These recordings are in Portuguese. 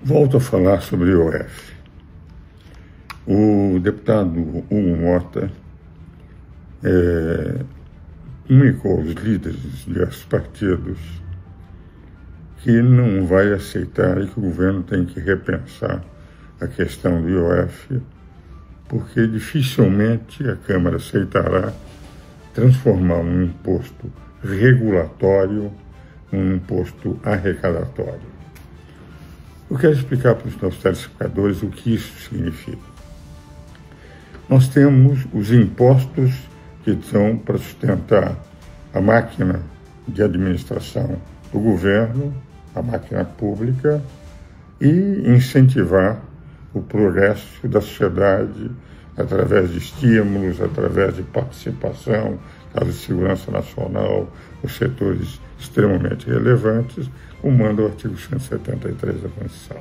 Volto a falar sobre o IOF. O deputado Hugo Mota comunicou aos líderes de diversos partidos que não vai aceitar e que o governo tem que repensar a questão do IOF, porque dificilmente a Câmara aceitará transformar um imposto regulatório num imposto arrecadatório. Eu quero explicar para os nossos telespectadores o que isso significa. Nós temos os impostos que são para sustentar a máquina de administração do governo, a máquina pública, e incentivar o progresso da sociedade através de estímulos, através de participação, caso de segurança nacional, os setores extremamente relevantes, como manda o artigo 173 da Constituição.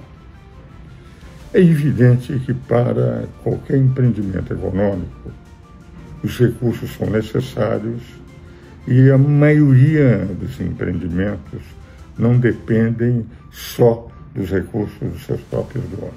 É evidente que para qualquer empreendimento econômico, os recursos são necessários e a maioria dos empreendimentos não dependem só dos recursos dos seus próprios donos.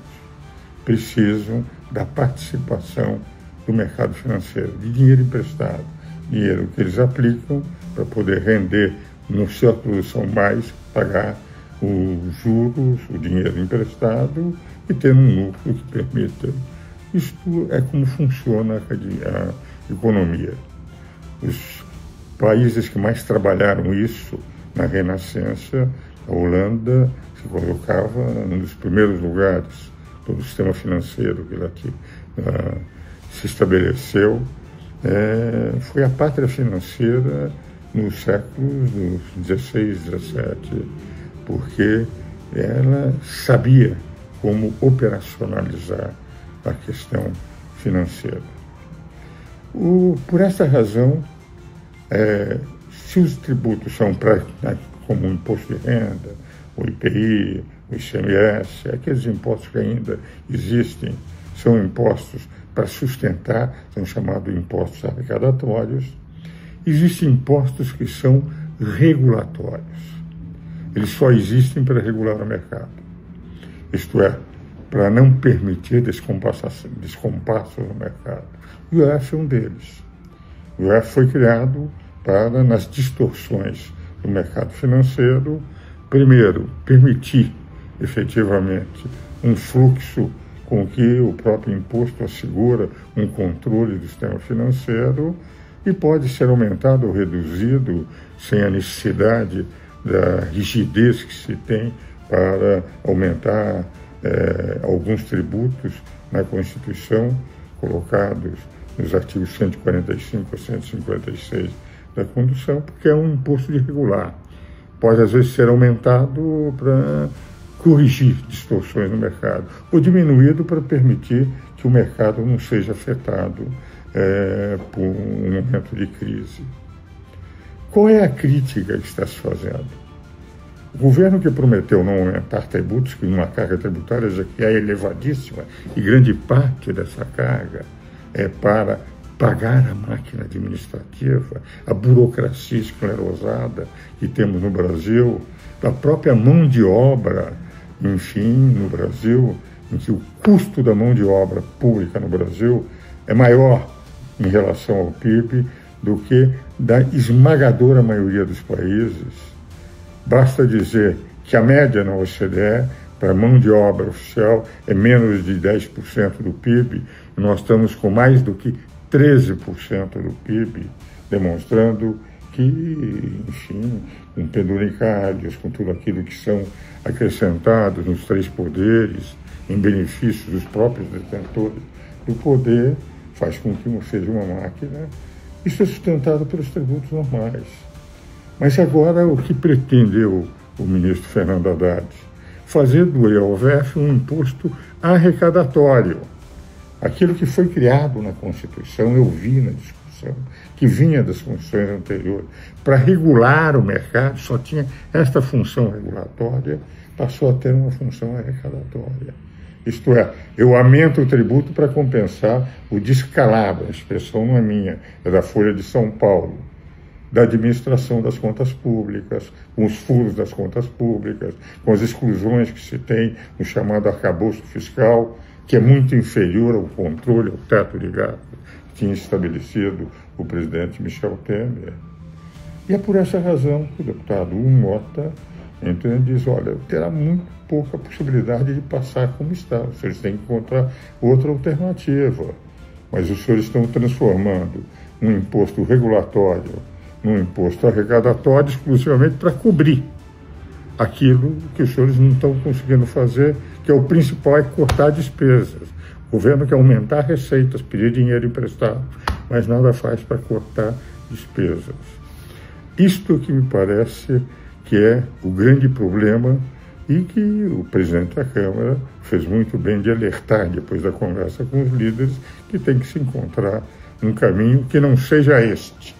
Precisam da participação do mercado financeiro, de dinheiro emprestado, dinheiro que eles aplicam para poder render na sua produção mais, pagar os juros, o dinheiro emprestado e ter um lucro que permita. Isto é como funciona a economia. Os países que mais trabalharam isso na Renascença, a Holanda se colocava num dos primeiros lugares do sistema financeiro que lá se estabeleceu. Foi a pátria financeira nos séculos XVI e XVII, porque ela sabia como operacionalizar a questão financeira. Por essa razão, se os tributos são como o imposto de renda, o IPI, o ICMS, aqueles impostos que ainda existem, são impostos para sustentar, são chamados impostos arrecadatórios. Existem impostos que são regulatórios. Eles só existem para regular o mercado. Isto é, para não permitir descompassos no mercado. O IOF é um deles. O IOF foi criado para, nas distorções do mercado financeiro, primeiro, permitir efetivamente um fluxo com que o próprio imposto assegura um controle do sistema financeiro e pode ser aumentado ou reduzido sem a necessidade da rigidez que se tem para aumentar alguns tributos na Constituição, colocados nos artigos 145 a 156 da Constituição, porque é um imposto de regular. Pode, às vezes, ser aumentado para corrigir distorções no mercado, ou diminuído para permitir que o mercado não seja afetado por um momento de crise. Qual é a crítica que está se fazendo? O governo que prometeu não aumentar tributos, que uma carga tributária já que é elevadíssima, e grande parte dessa carga é para pagar a máquina administrativa, a burocracia esclerosada que temos no Brasil, da própria mão de obra, enfim, no Brasil, em que o custo da mão de obra pública no Brasil é maior em relação ao PIB do que da esmagadora maioria dos países. Basta dizer que a média na OCDE para a mão de obra oficial é menos de 10% do PIB, e nós estamos com mais do que 13% do PIB, demonstrando que, enfim, com penduricalhos, com tudo aquilo que são acrescentados nos três poderes, em benefício dos próprios detentores do poder, faz com que seja uma máquina. Isso é sustentado pelos tributos normais. Mas agora o que pretendeu o ministro Fernando Haddad? Fazer do IOF um imposto arrecadatório. Aquilo que foi criado na Constituição, eu vi na discussão, que vinha das Constituições anteriores, para regular o mercado, só tinha esta função regulatória, passou a ter uma função arrecadatória. Isto é, eu aumento o tributo para compensar o descalabro, a expressão não é minha, é da Folha de São Paulo. da administração das contas públicas, com os furos das contas públicas, com as exclusões que se tem no chamado arcabouço fiscal, que é muito inferior ao controle, ao teto de gasto que tinha estabelecido o presidente Michel Temer. E é por essa razão que o deputado Mota entra e diz, olha, terá muito pouca possibilidade de passar como está, os senhores têm que encontrar outra alternativa. Mas os senhores estão transformando um imposto regulatório num imposto arrecadatório exclusivamente para cobrir aquilo que os senhores não estão conseguindo fazer, que é o principal, é cortar despesas. O governo quer aumentar receitas, pedir dinheiro emprestado, mas nada faz para cortar despesas. Isto que me parece que é o grande problema e que o presidente da Câmara fez muito bem de alertar, depois da conversa com os líderes, que tem que se encontrar um caminho que não seja este,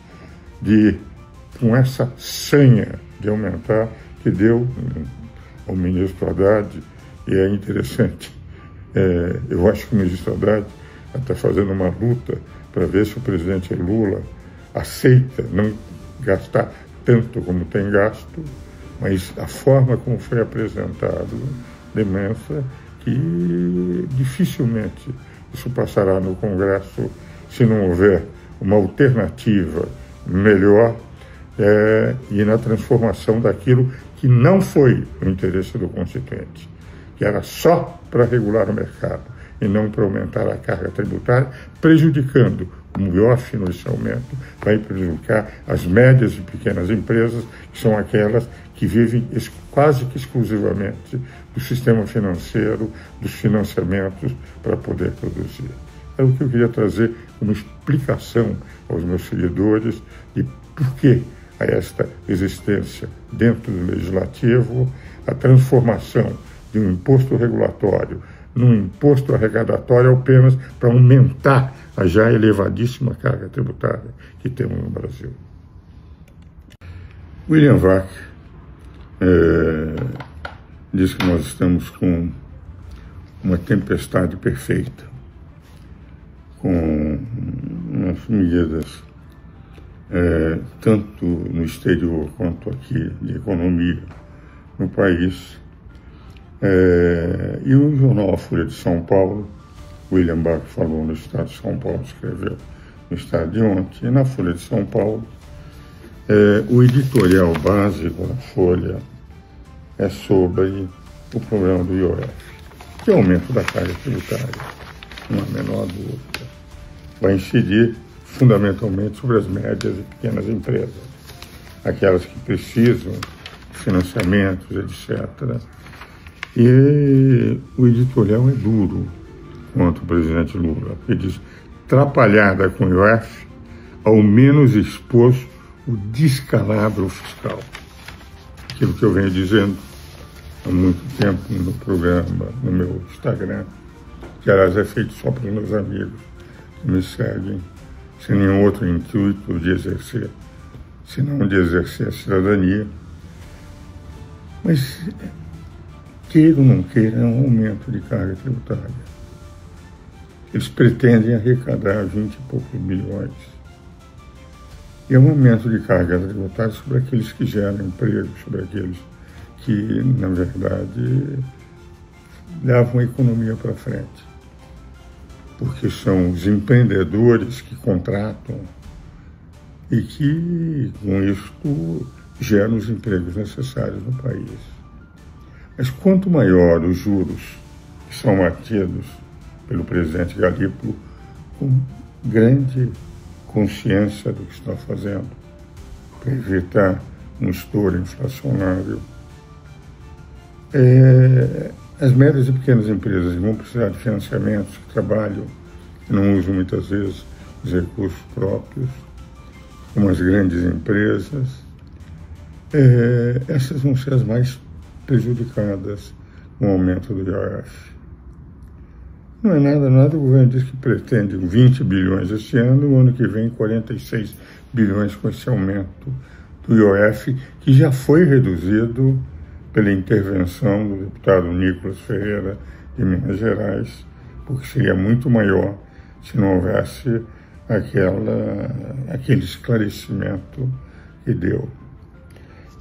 com essa sanha de aumentar, que deu ao ministro Haddad, e é interessante. Eu acho que o ministro Haddad está fazendo uma luta para ver se o presidente Lula aceita não gastar tanto como tem gasto, mas a forma como foi apresentado demonstra que dificilmente isso passará no Congresso se não houver uma alternativa melhor e na transformação daquilo que não foi o interesse do Constituinte, que era só para regular o mercado e não para aumentar a carga tributária, prejudicando, como o IOF nesse aumento, vai prejudicar as médias e pequenas empresas, que são aquelas que vivem quase que exclusivamente do sistema financeiro, dos financiamentos para poder produzir. É o que eu queria trazer como explicação aos meus seguidores de por que a esta existência dentro do Legislativo, a transformação de um imposto regulatório num imposto arrecadatório apenas para aumentar a já elevadíssima carga tributária que temos no Brasil. William Vac diz que nós estamos com uma tempestade perfeita, com umas medidas tanto no exterior quanto aqui de economia no país. E o jornal A Folha de São Paulo, William Vac falou no Estado de São Paulo, escreveu no Estado de ontem, e na Folha de São Paulo, o editorial básico da Folha é sobre o problema do IOF, que é o aumento da carga tributária, não há menor dúvida. Vai incidir fundamentalmente sobre as médias e pequenas empresas, aquelas que precisam de financiamentos, etc. E o editorial é duro contra o presidente Lula, que diz: atrapalhada com o IOF, ao menos expôs o descalabro fiscal. Aquilo que eu venho dizendo há muito tempo no programa, no meu Instagram, que aliás é feito só para os meus amigos que me seguem, sem nenhum outro intuito de exercer, senão de exercer a cidadania. Mas, queira ou não queira, é um aumento de carga tributária. Eles pretendem arrecadar 20 e poucos bilhões. E é um aumento de carga tributária sobre aqueles que geram emprego, sobre aqueles que, na verdade, levam a economia para frente. Porque são os empreendedores que contratam e que, com isso, geram os empregos necessários no país. Mas quanto maior os juros que são batidos pelo presidente Galípolo, com grande consciência do que está fazendo, para evitar um estouro inflacionário, as médias e pequenas empresas que vão precisar de financiamentos, que trabalham, que não usam muitas vezes os recursos próprios, como as grandes empresas, essas vão ser as mais prejudicadas com o aumento do IOF. Não é nada, o governo diz que pretende 20 bilhões este ano, o ano que vem 46 bilhões com esse aumento do IOF, que já foi reduzido pela intervenção do deputado Nicolas Ferreira de Minas Gerais, porque seria muito maior se não houvesse aquele esclarecimento e deu.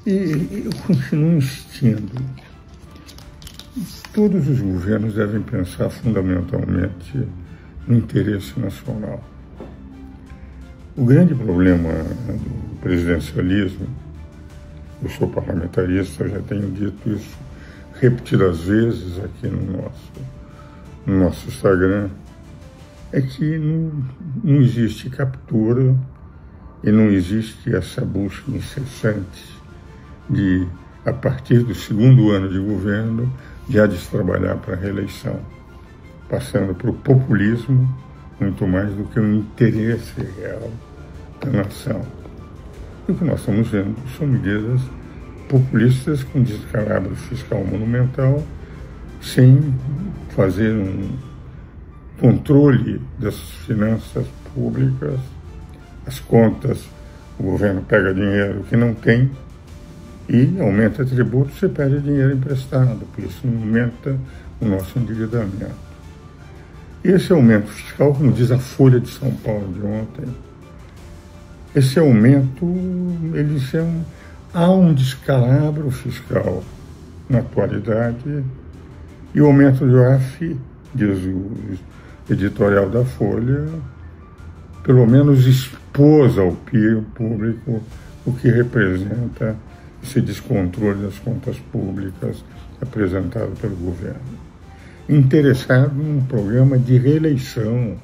E eu continuo insistindo. Todos os governos devem pensar fundamentalmente no interesse nacional. O grande problema do presidencialismo, eu sou parlamentarista, já tenho dito isso repetidas vezes aqui no nosso Instagram, é que não existe captura e não existe essa busca incessante de, a partir do segundo ano de governo, já de se trabalhar para a reeleição, passando para o populismo muito mais do que o interesse real da nação. E o que nós estamos vendo são medidas populistas com descalabro fiscal monumental, sem fazer um controle das finanças públicas, as contas, o governo pega dinheiro que não tem e aumenta tributos e pede dinheiro emprestado, por isso aumenta o nosso endividamento. Esse aumento fiscal, como diz a Folha de São Paulo de ontem, esse aumento, há um descalabro fiscal na atualidade e o aumento do IOF, diz o editorial da Folha, pelo menos expôs ao público o que representa esse descontrole das contas públicas apresentado pelo governo. Interessado num programa de reeleição,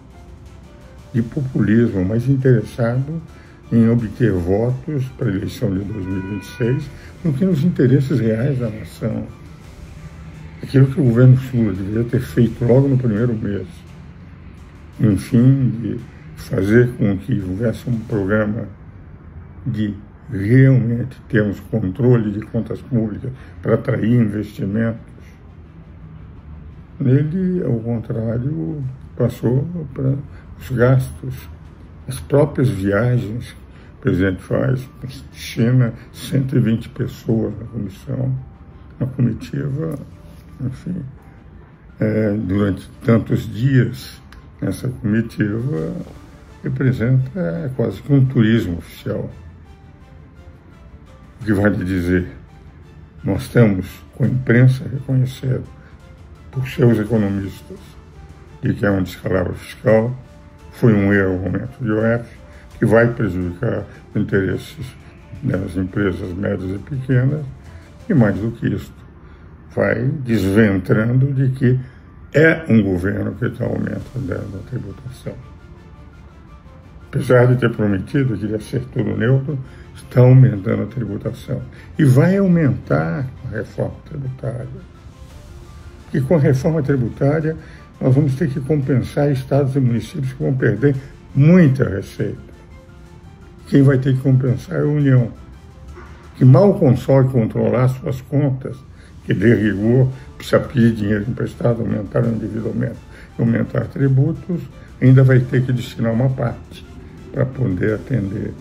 de populismo, mas interessado em obter votos para a eleição de 2026, do que nos interesses reais da nação. Aquilo que o governo Lula deveria ter feito logo no primeiro mês, enfim, de fazer com que houvesse um programa de realmente termos controle de contas públicas para atrair investimentos. Ele, ao contrário, passou para os gastos, as próprias viagens que o presidente faz. China, 120 pessoas na comissão, na comitiva, enfim, durante tantos dias, essa comitiva representa quase que um turismo oficial. O que vale dizer, nós estamos com a imprensa reconhecendo por seus economistas de que é um descalabro fiscal, foi um erro o aumento de IOF, que vai prejudicar os interesses das empresas médias e pequenas, e mais do que isso, vai desventrando de que é um governo que está aumentando a tributação. Apesar de ter prometido que ia ser tudo neutro, está aumentando a tributação. E vai aumentar a reforma tributária. E com a reforma tributária, nós vamos ter que compensar estados e municípios que vão perder muita receita. Quem vai ter que compensar é a União, que mal consegue controlar suas contas, que de rigor precisa pedir dinheiro emprestado, aumentar o endividamento, aumentar tributos, ainda vai ter que destinar uma parte para poder atender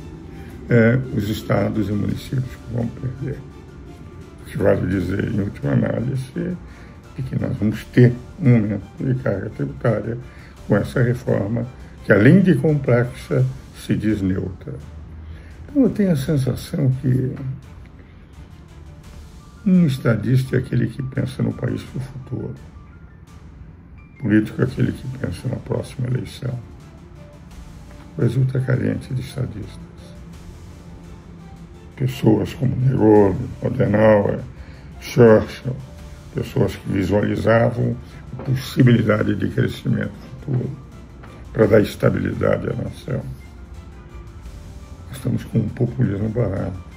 os estados e municípios que vão perder. O que vale dizer, em última análise, é que nós vamos ter um aumento de carga tributária com essa reforma, que além de complexa, se diz neutra. Então eu tenho a sensação que um estadista é aquele que pensa no país para o futuro. Político é aquele que pensa na próxima eleição. O Brasil está carente de estadistas. Pessoas como Nerone, Adenauer, Churchill, pessoas que visualizavam a possibilidade de crescimento futuro para dar estabilidade à nação. Nós estamos com um populismo barato.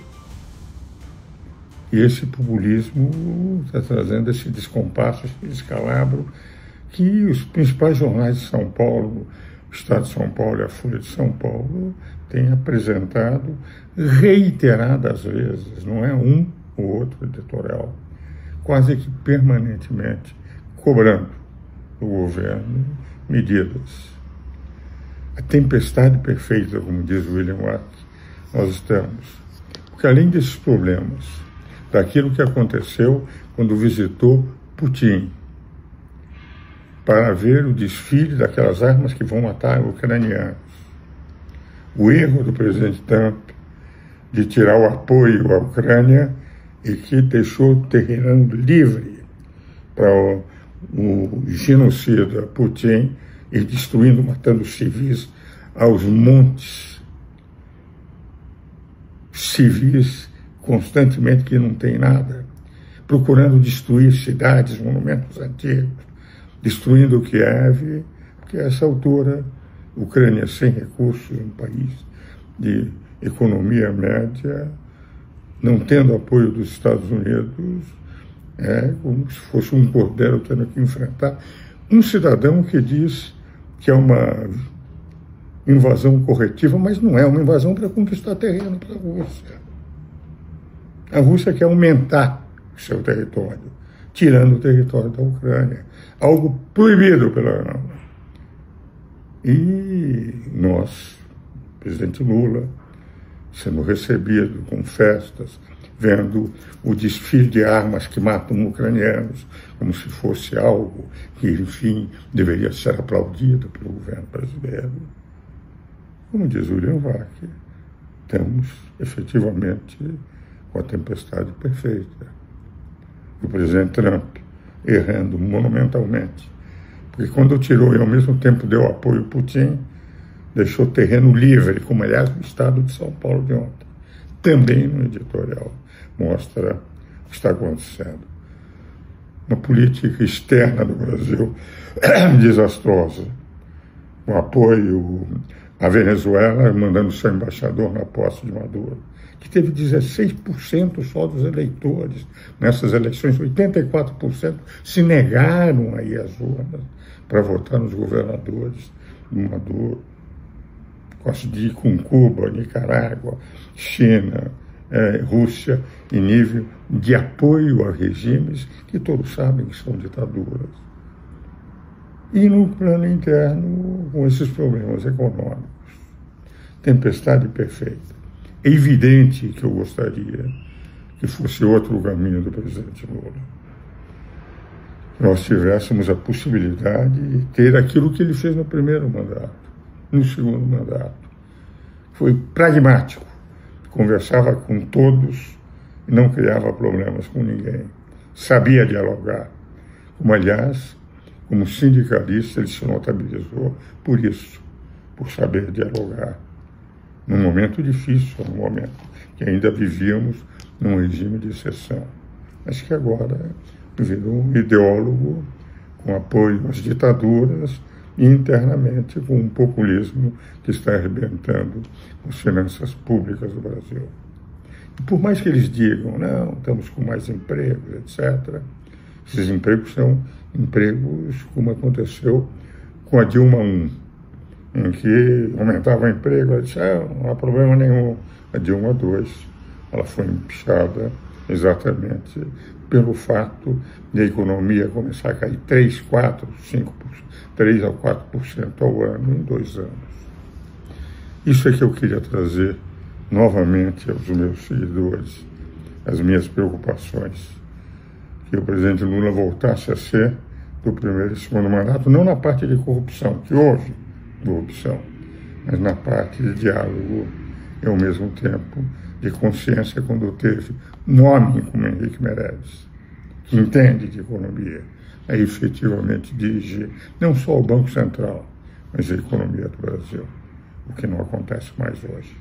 E esse populismo está trazendo esse descompasso, esse descalabro que os principais jornais de São Paulo, o Estado de São Paulo e a Folha de São Paulo, têm apresentado reiteradas vezes, não é um ou outro editorial, quase que permanentemente cobrando do governo medidas. A tempestade perfeita, como diz William Watt, nós estamos. Porque além desses problemas, daquilo que aconteceu quando visitou Putin, para ver o desfile daquelas armas que vão matar ucranianos, o erro do presidente Trump de tirar o apoio à Ucrânia e que deixou o terreno livre para o genocida Putin ir destruindo, matando civis aos montes, civis constantemente que não tem nada, procurando destruir cidades, monumentos antigos, destruindo Kiev, porque a essa altura, Ucrânia sem recursos, um país de economia média, não tendo apoio dos Estados Unidos, é como se fosse um cordeiro tendo que enfrentar um cidadão que diz que é uma invasão corretiva, mas não é uma invasão para conquistar terreno para a Rússia. A Rússia quer aumentar o seu território, tirando o território da Ucrânia, algo proibido pela ONU. E nós, presidente Lula, sendo recebido com festas, vendo o desfile de armas que matam ucranianos, como se fosse algo que, enfim, deveria ser aplaudido pelo governo brasileiro. Como diz o William Vac, estamos efetivamente com a tempestade perfeita. O presidente Trump errando monumentalmente, porque quando tirou e ao mesmo tempo deu apoio ao Putin, deixou terreno livre, como aliás o Estado de São Paulo de ontem, também no editorial, mostra o que está acontecendo. Uma política externa do Brasil desastrosa, com apoio à Venezuela, mandando seu embaixador na posse de Maduro, que teve 16% só dos eleitores nessas eleições, 84% se negaram a ir às urnas para votar nos governadores do Maduro, com Cuba, Nicarágua, China, Rússia, em nível de apoio a regimes que todos sabem que são ditaduras. E no plano interno, com esses problemas econômicos. Tempestade perfeita. É evidente que eu gostaria que fosse outro o caminho do presidente Lula. Que nós tivéssemos a possibilidade de ter aquilo que ele fez no primeiro mandato, no segundo mandato. Foi pragmático, conversava com todos e não criava problemas com ninguém. Sabia dialogar, como aliás, como sindicalista, ele se notabilizou por isso, por saber dialogar. Num momento difícil, num momento que ainda vivíamos num regime de exceção, mas que agora virou um ideólogo com apoio às ditaduras e internamente com um populismo que está arrebentando as finanças públicas do Brasil. E por mais que eles digam, não, estamos com mais empregos, etc., esses empregos são empregos como aconteceu com a Dilma I, em que aumentava o emprego, ela disse, não há problema nenhum. A Dilma II, ela foi empichada exatamente pelo fato de a economia começar a cair 3, 4, 5%, 3 a 4% ao ano em 2 anos. Isso é que eu queria trazer novamente aos meus seguidores, as minhas preocupações, que o presidente Lula voltasse a ser do primeiro e segundo mandato, não na parte de corrupção, que houve corrupção, mas na parte de diálogo e ao mesmo tempo de consciência quando teve um homem como Henrique Meirelles, que entende de economia, a efetivamente dirigir não só o Banco Central, mas a economia do Brasil, o que não acontece mais hoje.